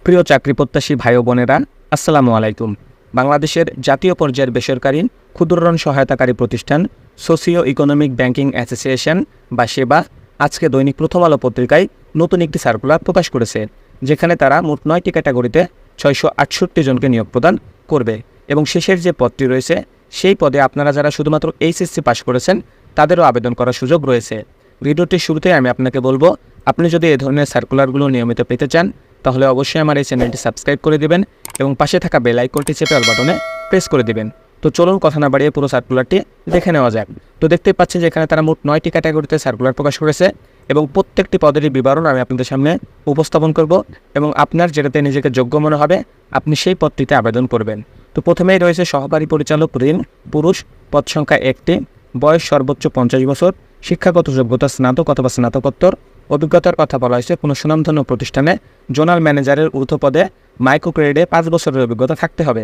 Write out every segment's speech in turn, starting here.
প্রিয় চাকরি প্রত্যাশী ভাই ও বোনেরা, আসসালামু আলাইকুম। বাংলাদেশের জাতীয় পর্যায়ের বেসরকারি ক্ষুদ্র ঋণ সহায়তাকারী প্রতিষ্ঠান সোশিও ইকোনমিক ব্যাংকিং অ্যাসোসিয়েশন বা সেবা আজকে দৈনিক প্রথম আলো পত্রিকায় নতুন একটি সার্কুলার প্রকাশ করেছে, যেখানে তারা মোট 9টি ক্যাটাগরিতে 668 জনকে নিয়োগ প্রদান করবে এবং শেষের যে পদটি রয়েছে সেই পদে আপনারা যারা শুধুমাত্র এইচএসসি পাস করেছেন তাদেরও আবেদন করার সুযোগ রয়েছে। ভিডিওটির শুরুতে আমি আপনাকে বলবো, আপনি যদি এই ধরনের সার্কুলারগুলো নিয়মিত পেতে চান তাহলে অবশ্যই আমার এই চ্যানেলটি সাবস্ক্রাইব করে দিবেন এবং পাশে থাকা বেল আইকনটি চেপে অল বাটনে প্রেস করে দিবেন। তো চলুন কথা না বাড়িয়ে পুরো সার্কুলারটি দেখে নেওয়া যাক। তো দেখতেই পাচ্ছেন যে এখানে তারা মোট 9টি ক্যাটাগরিতে সার্কুলার প্রকাশ করেছে এবং প্রত্যেকটি পদেরই বিবরণ আমি আপনাদের সামনে উপস্থাপন করব এবং আপনার যেটাতে নিজেকে যোগ্য মনে হবে আপনি সেই পদটিতে আবেদন করবেন। তো প্রথমেই রয়েছে সহকারী পরিচালক ঋণ, পুরুষ, পদ সংখ্যা 1টি, বয়স সর্বোচ্চ 50 বছর, শিক্ষাগত যোগ্যতা স্নাতক অথবা স্নাতকোত্তর, অভিজ্ঞতার কথা বলা হয়েছে কোনো সুনামধন্য প্রতিষ্ঠানে জোনাল ম্যানেজারের ঊর্ধ্ব পদে মাইক্রো ক্রেডিটে 5 বছরের অভিজ্ঞতা থাকতে হবে।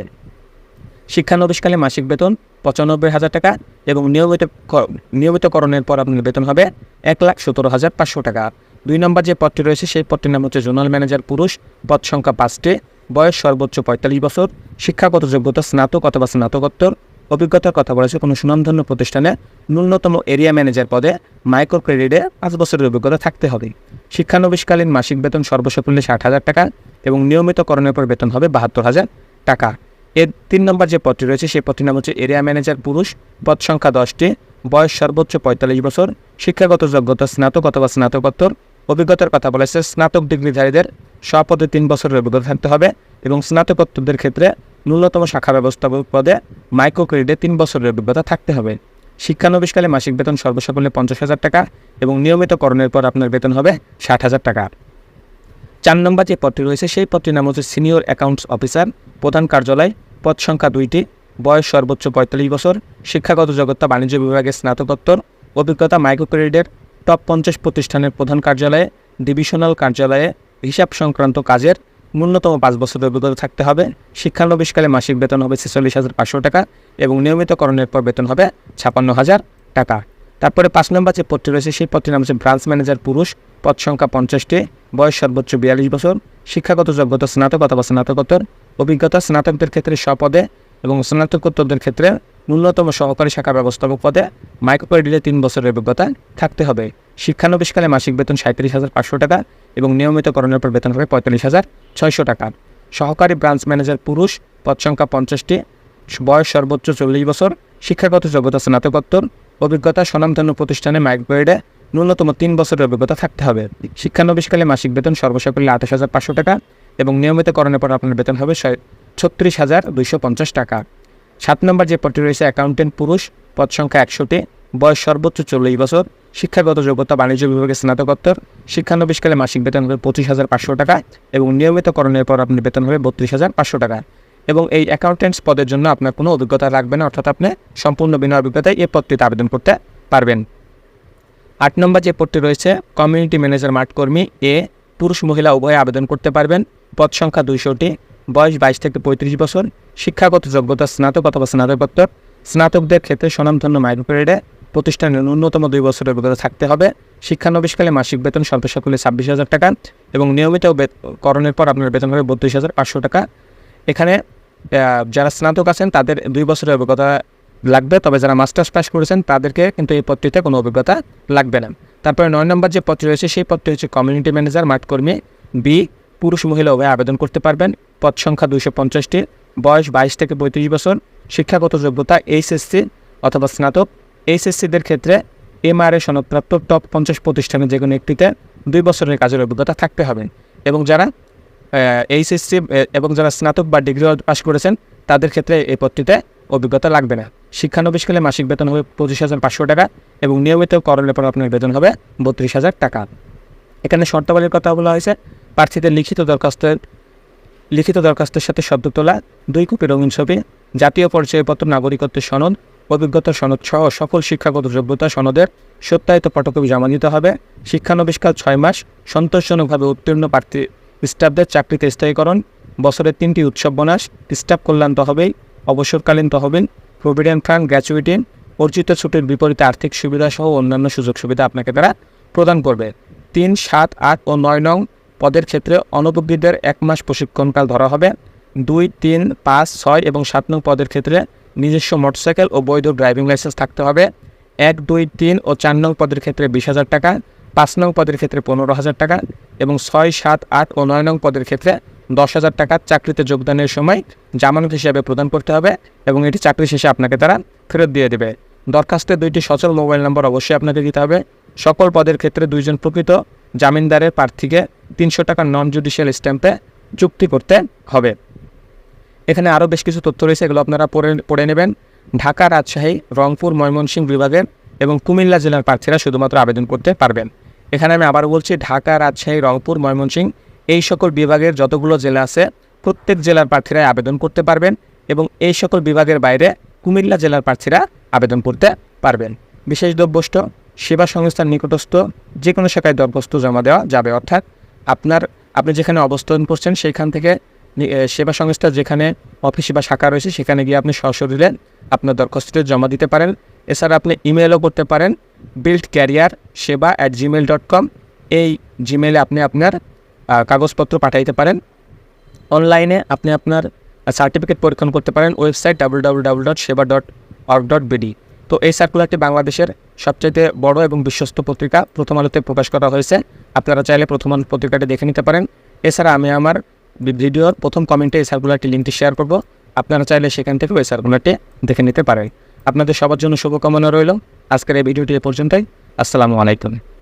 শিক্ষানবিশকালে মাসিক বেতন 95,000 টাকা এবং নিয়মিতকরণের পর আপনার বেতন হবে 1,17,500 টাকা। 2 নম্বর যে পদটি রয়েছে সেই পদটির নাম হচ্ছে জোনাল ম্যানেজার পুরুষ, পদ সংখ্যা 5টি, বয়স সর্বোচ্চ 45 বছর, শিক্ষাগত যোগ্যতা স্নাতক অথবা স্নাতকোত্তর, অভিজ্ঞতার কথা বলেছে কোনো সুনামধন্য প্রতিষ্ঠানে ন্যূনতম এরিয়া ম্যানেজার পদে মাইক্রো ক্রেডিটে 5 বছরের অভিজ্ঞতা থাকতে হবে। শিক্ষানবিশকালীন মাসিক বেতন সর্বসাকুল্যে 60,000 টাকা এবং নিয়মিতকরণের পর বেতন হবে 72,000 টাকা। এর 3 নম্বর যে পদটি রয়েছে সেই পদটির নাম হচ্ছে এরিয়া ম্যানেজার পুরুষ, পদ সংখ্যা 10টি, বয়স সর্বোচ্চ 45 বছর, শিক্ষাগত যোগ্যতা স্নাতক অথবা স্নাতকোত্তর, অভিজ্ঞতার কথা বলেছে স্নাতক ডিগ্রিধারীদের স্বপদে 3 বছরের অভিজ্ঞতা থাকতে হবে এবং স্নাতকোত্তরদের ক্ষেত্রে ন্যূনতম শাখা ব্যবস্থাপক পদে মাইক্রো ক্রেডিটে 3 বছরের অভিজ্ঞতা থাকতে হবে। শিক্ষানবিশকালে মাসিক বেতন সর্বসাকুল্যে 50,000 টাকা এবং নিয়মিতকরণের পর আপনার বেতন হবে 60,000 টাকা। 4 নম্বর যে পদটি রয়েছে সেই পদটির নাম হচ্ছে সিনিয়র অ্যাকাউন্টস অফিসার, প্রধান কার্যালয়, পদ সংখ্যা 2টি, বয়স সর্বোচ্চ 45 বছর, শিক্ষাগত যোগ্যতা বাণিজ্য বিভাগে স্নাতকোত্তর, অভিজ্ঞতা মাইক্রো ক্রেডিটের টপ 50 প্রতিষ্ঠানের প্রধান কার্যালয়ে, ডিভিশনাল কার্যালয়ে হিসাব সংক্রান্ত কাজের ন্যূনতম 5 বছরের অভিজ্ঞতা থাকতে হবে। শিক্ষানবিশকালে মাসিক বেতন হবে 46,500 টাকা এবং নিয়মিতকরণের পর বেতন হবে 56,000 টাকা। তারপরে 5 নম্বর যে পদটি রয়েছে সেই পদটির নাম হচ্ছে ব্রাঞ্চ ম্যানেজার পুরুষ, পদ সংখ্যা 50টি, বয়স সর্বোচ্চ 42 বছর, শিক্ষাগত যোগ্যতা স্নাতক অথবা স্নাতকোত্তর, অভিজ্ঞতা স্নাতকদের ক্ষেত্রে স্বপদে এবং স্নাতকোত্তরদের ক্ষেত্রে ন্যূনতম সহকারী শাখা ব্যবস্থাপক পদে মাইক্রো ক্রেডিটে 3 বছরের অভিজ্ঞতা থাকতে হবে। শিক্ষানবিশকালে মাসিক বেতন 37,500 টাকা এবং নিয়মিতকরণের পর বেতন হবে 45,600 টাকা। সহকারী ব্রাঞ্চ ম্যানেজার পুরুষ, পদ সংখ্যা 50টি, বয়স সর্বোচ্চ 40 বছর, শিক্ষাগত যোগ্যতা স্নাতকোত্তর, অভিজ্ঞতা স্বনামধন্য প্রতিষ্ঠানে মাইক্রো ক্রেডিটে ন্যূনতম 3 বছরের অভিজ্ঞতা থাকতে হবে। শিক্ষানবিশকালে মাসিক বেতন সর্বসাকুল্যে 28,500 টাকা এবং নিয়মিতকরণের পর আপনার বেতন হবে 36,250 টাকা। 7 নম্বর যে পদটি রয়েছে অ্যাকাউন্টেন্ট পুরুষ, পদ সংখ্যা 100টি, বয়স সর্বোচ্চ 40 বছর, শিক্ষাগত যোগ্যতা বাণিজ্য বিভাগে স্নাতকোত্তর, শিক্ষানবিশকালে মাসিক বেতন হবে 25,500 টাকা এবং নিয়মিতকরণের পর আপনার বেতন হবে 32,500 টাকা। এবং এই অ্যাকাউন্টেন্টস পদের জন্য আপনার কোনো অভিজ্ঞতা লাগবে না, অর্থাৎ আপনি সম্পূর্ণ বিনা অভিজ্ঞতায় এই পদটিতে আবেদন করতে পারবেন। 8 নম্বর যে পদটি রয়েছে কমিউনিটি ম্যানেজার মাঠকর্মী এ, পুরুষ মহিলা উভয়ে আবেদন করতে পারবেন। পদ সংখ্যা 200টি, বয়স 22 থেকে 35 বছর, শিক্ষাগত যোগ্যতা স্নাতক অথবা স্নাতকোত্তর, স্নাতকদের ক্ষেত্রে স্বনামধন্য মাইক্রো ক্রেডিটে প্রতিষ্ঠানের ন্যূনতম 2 বছরের অভিজ্ঞতা থাকতে হবে। শিক্ষানবিশকালে মাসিক বেতন সর্বসাকুল্যে 26,000 টাকা এবং নিয়মিত করণের পর আপনার বেতন হবে 32,500 টাকা। এখানে যারা স্নাতক আছেন তাদের 2 বছরের অভিজ্ঞতা লাগবে, তবে যারা মাস্টার্স পাস করেছেন তাদেরকে কিন্তু এই পদটিতে কোনো অভিজ্ঞতা লাগবে না। তারপরে 9 নম্বর যে পদটি রয়েছে সেই পদটি হচ্ছে কমিউনিটি ম্যানেজার মাঠকর্মী বি, পুরুষ মহিলা উভয়ে আবেদন করতে পারবেন। পদ সংখ্যা 250টি, বয়স 22 থেকে 35 বছর, শিক্ষাগত যোগ্যতা এইচএসসি অথবা স্নাতক, এইচএসসিদের ক্ষেত্রে এমআরএ সনদপ্রাপ্ত টপ 50 প্রতিষ্ঠানে যে কোনো একটিতে 2 বছরের কাজের অভিজ্ঞতা থাকতে হবে এবং যারা এইচএসসি এবং যারা স্নাতক বা ডিগ্রি পাস করেছেন তাদের ক্ষেত্রে এই পদটিতে অভিজ্ঞতা লাগবে না। শিক্ষানবিশকালে মাসিক বেতন হবে 25,500 টাকা এবং নিয়মিতকরণের পর আপনার বেতন হবে 32,000 টাকা। এখানে শর্তাবলীর কথা বলা হয়েছে প্রার্থীদের লিখিত দরখাস্তের সাথে সদ্য তোলা 2 কপি রঙিন ছবি, জাতীয় পরিচয়পত্র, নাগরিকত্বের সনদ, অভিজ্ঞতার সনদ সহ সকল শিক্ষাগত যোগ্যতা সনদের সত্যায়িত ফটোকপি জমা দিতে হবে। শিক্ষানবিশকাল 6 মাস, সন্তোষজনকভাবে উত্তীর্ণ প্রার্থী স্টাফদের চাকরিতে স্থায়ীকরণ, বছরের 3টি উৎসব বোনাস, স্টাফ কল্যাণ তহবিল, অবসরকালীন তহবিল, প্রভিডেন্ট ফান্ড, গ্র্যাচুইটি, অর্জিত ছুটির বিপরীতে আর্থিক সুবিধা সহ অন্যান্য সুযোগ সুবিধা আপনাকে তারা প্রদান করবে। 3, 7, 8 ও 9 নং পদের ক্ষেত্রে অনভিজ্ঞদের 1 মাস প্রশিক্ষণকাল ধরা হবে। 2, 3, 5, 6 এবং 7 নং পদের ক্ষেত্রে নিজস্ব মোটরসাইকেল ও বৈধ ড্রাইভিং লাইসেন্স থাকতে হবে। 1, 2, 3 ও 4 নং পদের ক্ষেত্রে 20,000 টাকা, 5 নং পদের ক্ষেত্রে 15,000 টাকা এবং 6, 7, 8 ও 9 নং পদের ক্ষেত্রে 10,000 টাকা চাকরিতে যোগদানের সময় জামানত হিসাবে প্রদান করতে হবে এবং এটি চাকরি শেষে আপনাকে তারা ফেরত দিয়ে দেবে। দরখাস্তে 2টি সচল মোবাইল নম্বর অবশ্যই আপনাকে দিতে হবে। সকল পদের ক্ষেত্রে 2 জন প্রকৃত জামিনদারের প্রার্থীকে 300 টাকা নন জুডিশিয়াল স্ট্যাম্পে চুক্তি করতে হবে। এখানে আরও বেশ কিছু তথ্য রয়েছে, এগুলো আপনারা পড়ে নেবেন। ঢাকা, রাজশাহী, রংপুর, ময়মনসিংহ বিভাগের এবং কুমিল্লা জেলার প্রার্থীরা শুধুমাত্র আবেদন করতে পারবেন। এখানে আমি আবার বলছি, ঢাকা, রাজশাহী, রংপুর, ময়মনসিংহ এই সকল বিভাগের যতগুলো জেলা আছে প্রত্যেক জেলার প্রার্থীরাই আবেদন করতে পারবেন এবং এই সকল বিভাগের বাইরে কুমিল্লা জেলার প্রার্থীরা আবেদন করতে পারবেন। বিশেষ দ্রব্যস্থ সেবা সংস্থার নিকটস্থ যে কোনো শাখায় দরখাস্ত জমা দেওয়া যাবে, অর্থাৎ আপনি যেখানে অবস্থান করছেন সেইখান থেকে সেবা সংস্থা যেখানে অফিস বা শাখা রয়েছে সেখানে গিয়ে আপনি সশরীরে আপনার দরখাস্তটি জমা দিতে পারেন। এছাড়া আপনি ইমেলও করতে পারেন buildcareerseba@gmail.com। এই জিমেলে আপনি আপনার কাগজপত্র পাঠাইতে পারেন। অনলাইনে আপনি আপনার সার্টিফিকেট পরীক্ষণ করতে পারেন ওয়েবসাইট www.seba.org.bd। তো এই সার্কুলারটি বাংলাদেশের সবচেয়ে বড় এবং বিশ্বস্ত পত্রিকা প্রথম আলোতে প্রকাশ করা হয়েছে। আপনারা চাইলে প্রথম আলো পত্রিকাটি দেখে নিতে পারেন। এছাড়া আমি আমার ভিডিওর প্রথম কমেন্টে এই সার্কুলারটি লিঙ্কটি শেয়ার করব, আপনারা চাইলে সেখান থেকেও এই সার্কুলারটি দেখে নিতে পারেন। আপনাদের সবার জন্য শুভকামনা রইল। আজকের এই ভিডিওটি এ পর্যন্তই। আসসালামু আলাইকুম।